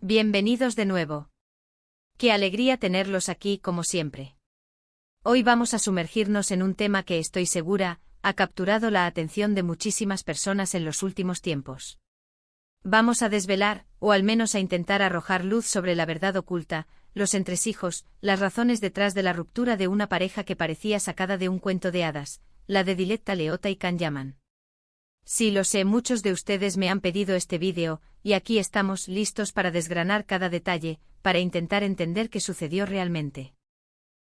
Bienvenidos de nuevo. Qué alegría tenerlos aquí como siempre. Hoy vamos a sumergirnos en un tema que estoy segura, ha capturado la atención de muchísimas personas en los últimos tiempos. Vamos a desvelar, o al menos a intentar arrojar luz sobre la verdad oculta, los entresijos, las razones detrás de la ruptura de una pareja que parecía sacada de un cuento de hadas, la de Diletta Leotta y Can Yaman. Sí, lo sé, muchos de ustedes me han pedido este vídeo, y aquí estamos listos para desgranar cada detalle, para intentar entender qué sucedió realmente.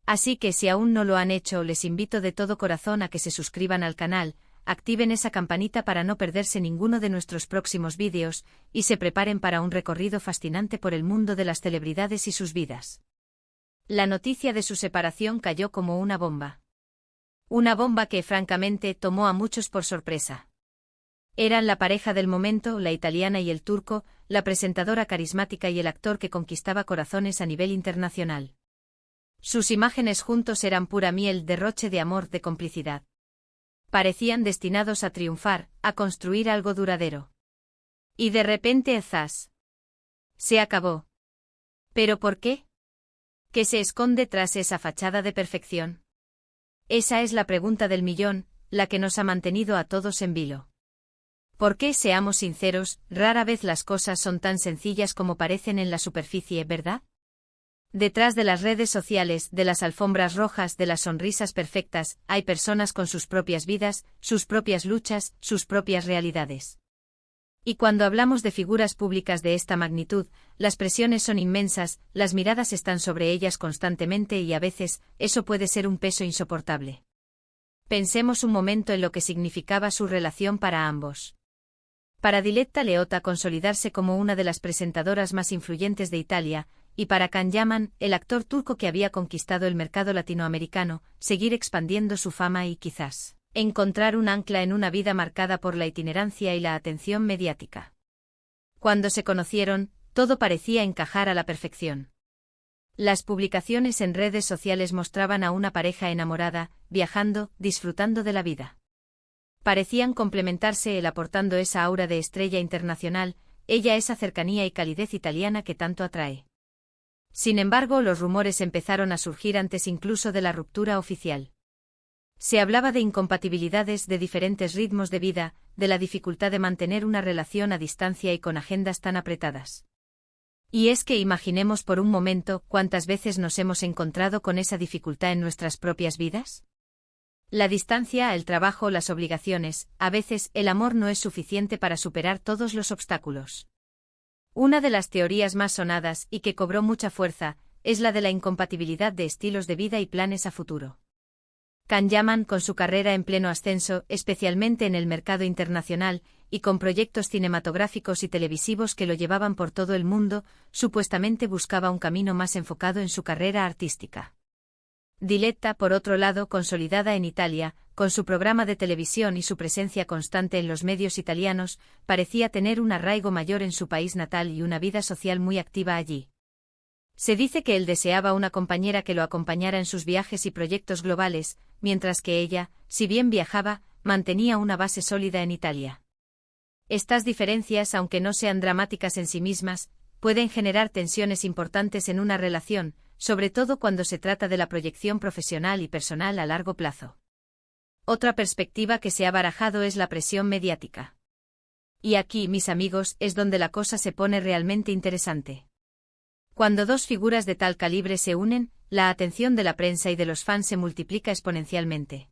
Así que si aún no lo han hecho, les invito de todo corazón a que se suscriban al canal, activen esa campanita para no perderse ninguno de nuestros próximos vídeos, y se preparen para un recorrido fascinante por el mundo de las celebridades y sus vidas. La noticia de su separación cayó como una bomba. Una bomba que, francamente, tomó a muchos por sorpresa. Eran la pareja del momento, la italiana y el turco, la presentadora carismática y el actor que conquistaba corazones a nivel internacional. Sus imágenes juntos eran pura miel, derroche de amor, de complicidad. Parecían destinados a triunfar, a construir algo duradero. Y de repente, ¡zas! Se acabó. ¿Pero por qué? ¿Qué se esconde tras esa fachada de perfección? Esa es la pregunta del millón, la que nos ha mantenido a todos en vilo. Porque, seamos sinceros, rara vez las cosas son tan sencillas como parecen en la superficie, ¿verdad? Detrás de las redes sociales, de las alfombras rojas, de las sonrisas perfectas, hay personas con sus propias vidas, sus propias luchas, sus propias realidades. Y cuando hablamos de figuras públicas de esta magnitud, las presiones son inmensas, las miradas están sobre ellas constantemente y a veces, eso puede ser un peso insoportable. Pensemos un momento en lo que significaba su relación para ambos. Para Diletta Leotta consolidarse como una de las presentadoras más influyentes de Italia, y para Can Yaman, el actor turco que había conquistado el mercado latinoamericano, seguir expandiendo su fama y quizás encontrar un ancla en una vida marcada por la itinerancia y la atención mediática. Cuando se conocieron, todo parecía encajar a la perfección. Las publicaciones en redes sociales mostraban a una pareja enamorada, viajando, disfrutando de la vida. Parecían complementarse, él aportando esa aura de estrella internacional, ella esa cercanía y calidez italiana que tanto atrae. Sin embargo, los rumores empezaron a surgir antes incluso de la ruptura oficial. Se hablaba de incompatibilidades, de diferentes ritmos de vida, de la dificultad de mantener una relación a distancia y con agendas tan apretadas. Y es que imaginemos por un momento cuántas veces nos hemos encontrado con esa dificultad en nuestras propias vidas. La distancia, el trabajo, las obligaciones, a veces el amor no es suficiente para superar todos los obstáculos. Una de las teorías más sonadas y que cobró mucha fuerza es la de la incompatibilidad de estilos de vida y planes a futuro. Can Yaman, con su carrera en pleno ascenso, especialmente en el mercado internacional, y con proyectos cinematográficos y televisivos que lo llevaban por todo el mundo, supuestamente buscaba un camino más enfocado en su carrera artística. Diletta, por otro lado, consolidada en Italia, con su programa de televisión y su presencia constante en los medios italianos, parecía tener un arraigo mayor en su país natal y una vida social muy activa allí. Se dice que él deseaba una compañera que lo acompañara en sus viajes y proyectos globales, mientras que ella, si bien viajaba, mantenía una base sólida en Italia. Estas diferencias, aunque no sean dramáticas en sí mismas, pueden generar tensiones importantes en una relación, sobre todo cuando se trata de la proyección profesional y personal a largo plazo. Otra perspectiva que se ha barajado es la presión mediática. Y aquí, mis amigos, es donde la cosa se pone realmente interesante. Cuando dos figuras de tal calibre se unen, la atención de la prensa y de los fans se multiplica exponencialmente.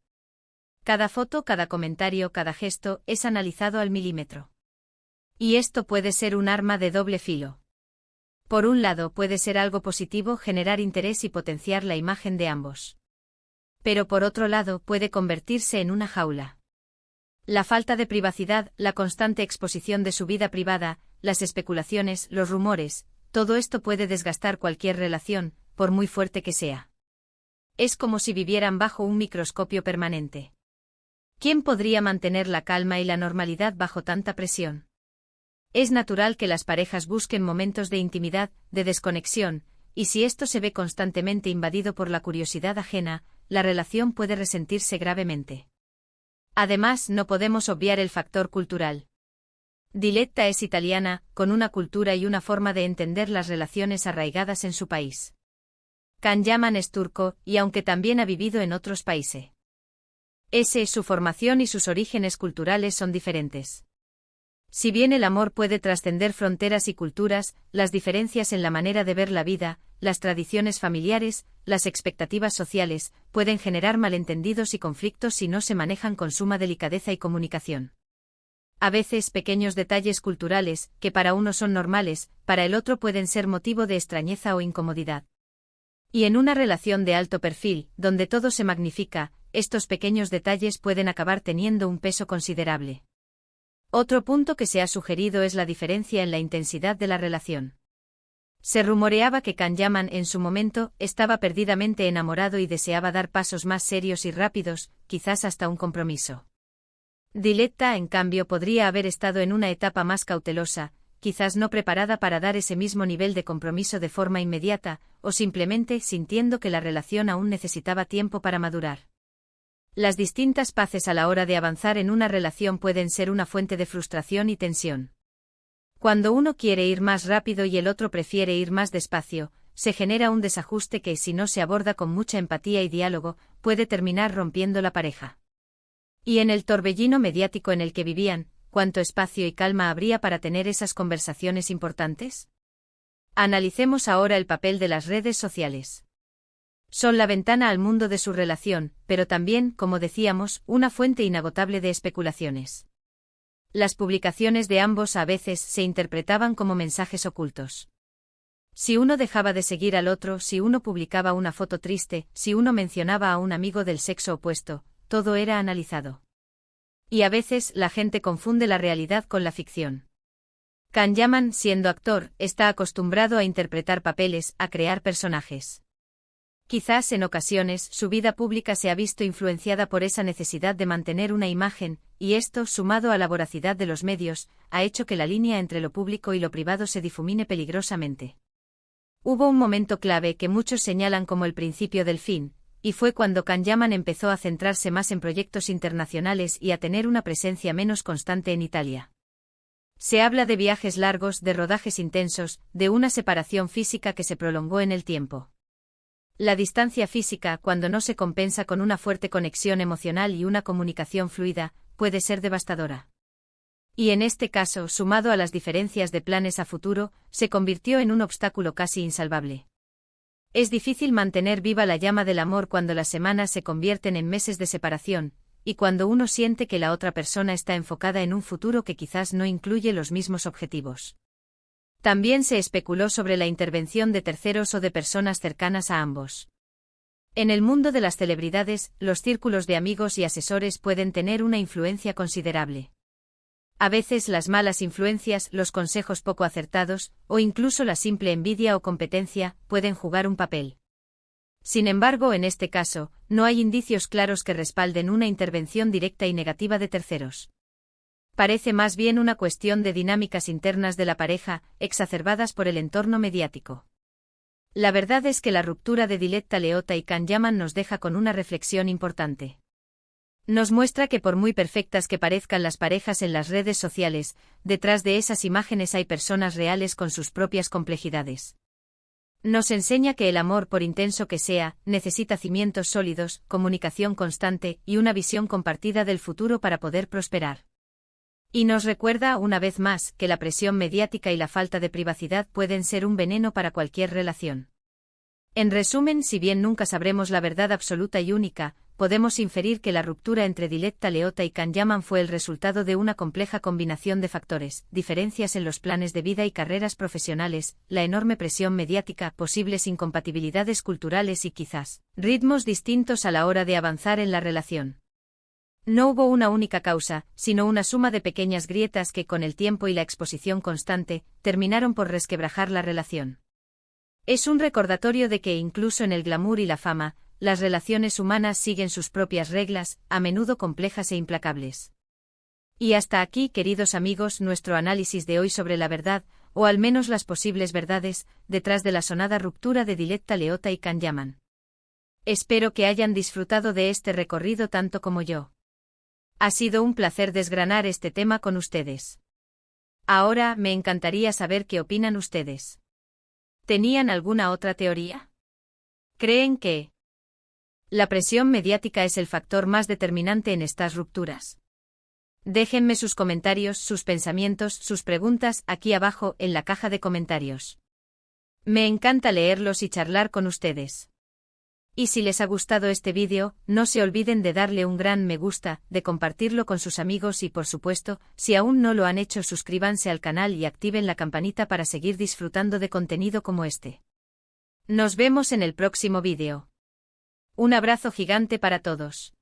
Cada foto, cada comentario, cada gesto es analizado al milímetro. Y esto puede ser un arma de doble filo. Por un lado puede ser algo positivo, generar interés y potenciar la imagen de ambos. Pero por otro lado puede convertirse en una jaula. La falta de privacidad, la constante exposición de su vida privada, las especulaciones, los rumores, todo esto puede desgastar cualquier relación, por muy fuerte que sea. Es como si vivieran bajo un microscopio permanente. ¿Quién podría mantener la calma y la normalidad bajo tanta presión? Es natural que las parejas busquen momentos de intimidad, de desconexión, y si esto se ve constantemente invadido por la curiosidad ajena, la relación puede resentirse gravemente. Además, no podemos obviar el factor cultural. Diletta es italiana, con una cultura y una forma de entender las relaciones arraigadas en su país. Can es turco, y aunque también ha vivido en otros países. Su formación y sus orígenes culturales son diferentes. Si bien el amor puede trascender fronteras y culturas, las diferencias en la manera de ver la vida, las tradiciones familiares, las expectativas sociales, pueden generar malentendidos y conflictos si no se manejan con suma delicadeza y comunicación. A veces pequeños detalles culturales, que para uno son normales, para el otro pueden ser motivo de extrañeza o incomodidad. Y en una relación de alto perfil, donde todo se magnifica, estos pequeños detalles pueden acabar teniendo un peso considerable. Otro punto que se ha sugerido es la diferencia en la intensidad de la relación. Se rumoreaba que Can en su momento estaba perdidamente enamorado y deseaba dar pasos más serios y rápidos, quizás hasta un compromiso. Diletta, en cambio, podría haber estado en una etapa más cautelosa, quizás no preparada para dar ese mismo nivel de compromiso de forma inmediata, o simplemente sintiendo que la relación aún necesitaba tiempo para madurar. Las distintas fases a la hora de avanzar en una relación pueden ser una fuente de frustración y tensión. Cuando uno quiere ir más rápido y el otro prefiere ir más despacio, se genera un desajuste que, si no se aborda con mucha empatía y diálogo, puede terminar rompiendo la pareja. Y en el torbellino mediático en el que vivían, ¿cuánto espacio y calma habría para tener esas conversaciones importantes? Analicemos ahora el papel de las redes sociales. Son la ventana al mundo de su relación, pero también, como decíamos, una fuente inagotable de especulaciones. Las publicaciones de ambos a veces se interpretaban como mensajes ocultos. Si uno dejaba de seguir al otro, si uno publicaba una foto triste, si uno mencionaba a un amigo del sexo opuesto, todo era analizado. Y a veces la gente confunde la realidad con la ficción. Can, siendo actor, está acostumbrado a interpretar papeles, a crear personajes. Quizás en ocasiones su vida pública se ha visto influenciada por esa necesidad de mantener una imagen, y esto, sumado a la voracidad de los medios, ha hecho que la línea entre lo público y lo privado se difumine peligrosamente. Hubo un momento clave que muchos señalan como el principio del fin, y fue cuando Can empezó a centrarse más en proyectos internacionales y a tener una presencia menos constante en Italia. Se habla de viajes largos, de rodajes intensos, de una separación física que se prolongó en el tiempo. La distancia física, cuando no se compensa con una fuerte conexión emocional y una comunicación fluida, puede ser devastadora. Y en este caso, sumado a las diferencias de planes a futuro, se convirtió en un obstáculo casi insalvable. Es difícil mantener viva la llama del amor cuando las semanas se convierten en meses de separación, y cuando uno siente que la otra persona está enfocada en un futuro que quizás no incluye los mismos objetivos. También se especuló sobre la intervención de terceros o de personas cercanas a ambos. En el mundo de las celebridades, los círculos de amigos y asesores pueden tener una influencia considerable. A veces las malas influencias, los consejos poco acertados, o incluso la simple envidia o competencia, pueden jugar un papel. Sin embargo, en este caso, no hay indicios claros que respalden una intervención directa y negativa de terceros. Parece más bien una cuestión de dinámicas internas de la pareja, exacerbadas por el entorno mediático. La verdad es que la ruptura de Diletta Leotta y Can nos deja con una reflexión importante. Nos muestra que por muy perfectas que parezcan las parejas en las redes sociales, detrás de esas imágenes hay personas reales con sus propias complejidades. Nos enseña que el amor, por intenso que sea, necesita cimientos sólidos, comunicación constante y una visión compartida del futuro para poder prosperar. Y nos recuerda, una vez más, que la presión mediática y la falta de privacidad pueden ser un veneno para cualquier relación. En resumen, si bien nunca sabremos la verdad absoluta y única, podemos inferir que la ruptura entre Diletta Leotta y Can fue el resultado de una compleja combinación de factores: diferencias en los planes de vida y carreras profesionales, la enorme presión mediática, posibles incompatibilidades culturales y quizás ritmos distintos a la hora de avanzar en la relación. No hubo una única causa, sino una suma de pequeñas grietas que, con el tiempo y la exposición constante, terminaron por resquebrajar la relación. Es un recordatorio de que incluso en el glamour y la fama, las relaciones humanas siguen sus propias reglas, a menudo complejas e implacables. Y hasta aquí, queridos amigos, nuestro análisis de hoy sobre la verdad, o al menos las posibles verdades, detrás de la sonada ruptura de Diletta Leotta y Can. Espero que hayan disfrutado de este recorrido tanto como yo. Ha sido un placer desgranar este tema con ustedes. Ahora me encantaría saber qué opinan ustedes. ¿Tenían alguna otra teoría? ¿Creen que la presión mediática es el factor más determinante en estas rupturas? Déjenme sus comentarios, sus pensamientos, sus preguntas aquí abajo en la caja de comentarios. Me encanta leerlos y charlar con ustedes. Y si les ha gustado este vídeo, no se olviden de darle un gran me gusta, de compartirlo con sus amigos y por supuesto, si aún no lo han hecho, suscríbanse al canal y activen la campanita para seguir disfrutando de contenido como este. Nos vemos en el próximo vídeo. Un abrazo gigante para todos.